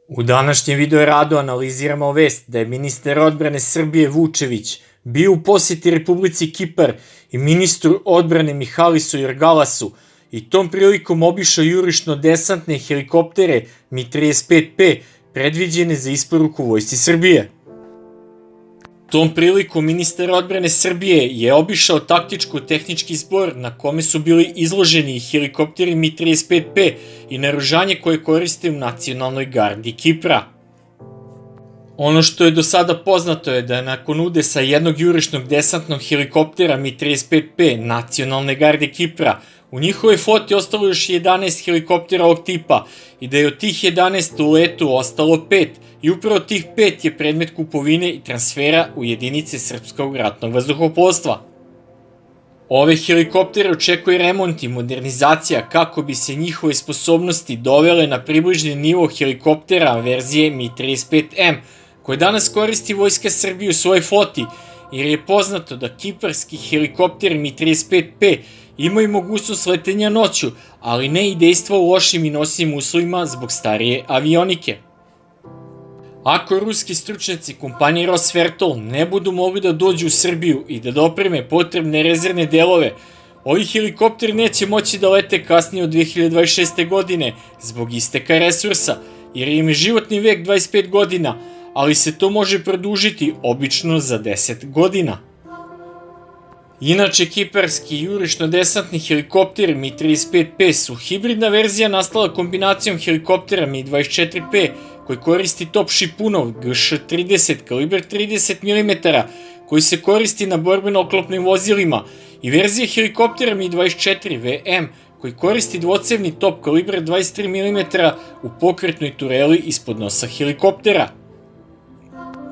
U današnjem video radu analiziramo vest da je ministar odbrane Srbije Vučević bio u poseti Republici Kipar i ministru odbrane Mihajlisu Jorgalasu i tom prilikom obišao jurišno-desantne helikoptere Mi-35P predviđene za isporuku vojsci Srbije. Tom prilikom ministar odbrane Srbije je obišao taktičko-tehnički zbor na kome su bili izloženi helikopteri Mi-35P i naoružanje koje koriste u nacionalnoj gardi Kipra. Ono što je do sada poznato je da je nakon udesa jednog jurišnog desantnog helikoptera Mi-35P nacionalne garde Kipra u njihovoj floti ostalo još 11 helikoptera ovog tipa i da je od tih 11 u letu ostalo 5 i upravo tih 5 je predmet kupovine i transfera u jedinice srpskog ratnog vazduhoplovstva. Ove helikoptere očekuje remont i modernizacija kako bi se njihove sposobnosti dovele na približni nivo helikoptera verzije Mi-35M koje danas koristi Vojska Srbije u svojoj floti, jer je poznato da kiparski helikopteri Mi-35P imaju mogućnost letenja noću, ali ne i dejstva u lošim i nosim uslovima zbog starije avionike. Ako ruski stručnjaci kompanije Rosvertol ne budu mogli da dođu u Srbiju i da dopreme potrebne rezervne delove, ovi helikopteri neće moći da lete kasnije od 2026. godine zbog isteka resursa, jer im je životni vek 25 godina, ali se to može produžiti obično za 10 godina. Inače, kiparski jurišno-desantni helikopteri Mi-35P su hibridna verzija nastala kombinacijom helikoptera Mi-24P koji koristi top šipunov GŠ-30 kalibar 30 mm koji se koristi na borbeno-oklopnim vozilima i verzija helikoptera Mi-24VM koji koristi dvocevni top kalibar 23 mm u pokretnoj tureli ispod nosa helikoptera.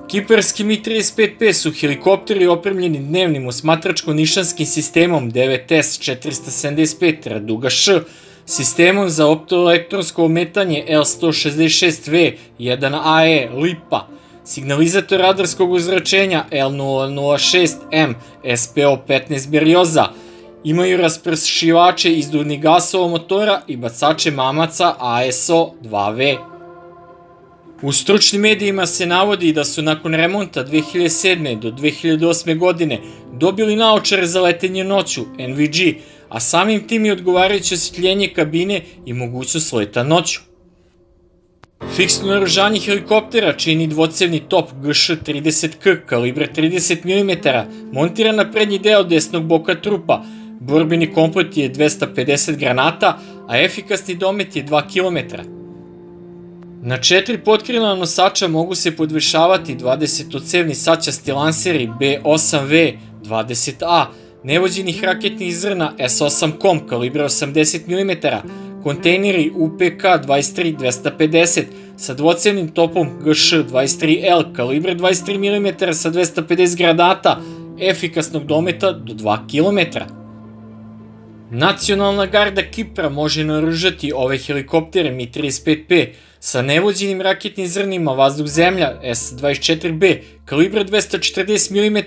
Kiparski Mi-35P su helikopteri opremljeni dnevnim osmatračko-nišanskim sistemom 9S-475 Raduga Š, sistemom za optoelektronsko ometanje L166V1AE Lipa, signalizator radarskog uzračenja L006M SPO-15 Berioza, imaju raspršivače izduvnih gasova motora i bacače mamaca ASO-2V. U stručnim medijima se navodi da su nakon remonta 2007. do 2008. godine dobili naočare za letenje noću NVG, a samim tim i odgovarajuće osvetljenje kabine i mogućnost leta noću. Fiksno naoružanje helikoptera čini dvocevni top GŠ-30K kalibra 30 mm montiran na prednji deo desnog boka trupa. Borbeni komplet je 250 granata, a efikasni domet je 2 km. Na 4 potkrilna nosača mogu se podvešavati 20-ocevni sačasti lanseri B-8V-20A, nevođenih raketnih zrna S-8Com kalibra 80 mm, kontejneri UPK-23-250 sa dvocevnim topom GŠ-23L kalibra 23 mm sa 250 granata, efikasnog dometa do 2 km. Nacionalna garda Kipra može naoružati ove helikoptere Mi-35P sa nevođenim raketnim zrnima vazduh-zemlja S-24B kalibra 240 mm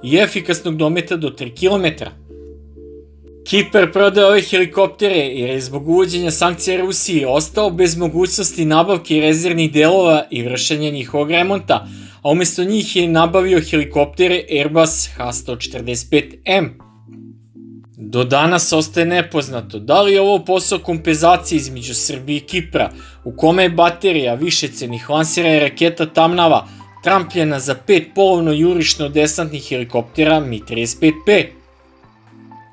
i efikasnog dometa do 3 km. Kipar prodaje ove helikoptere jer je zbog uvođenja sankcija Rusiji ostao bez mogućnosti nabavke rezervnih delova i vršenja njihovog remonta, a umesto njih je nabavio helikoptere Airbus H-145M. Do danas ostaje nepoznato da li je ovo posao kompenzacije između Srbije i Kipra, u kome je baterija višecenih lansera i raketa Tamnava trampljena za 5 polovno jurišno-desantnih helikoptera Mi-35P.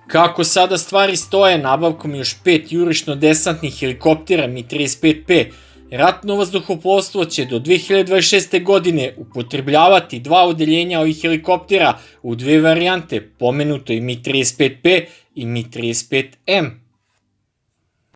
Kako sada stvari stoje nabavkom još 5 jurišno-desantnih helikoptera Mi-35P, ratno vazduhoplovstvo će do 2026. godine upotrebljavati 2 odeljenja ovih helikoptera u 2 varijante, pomenuto i Mi-35P i Mi-35M.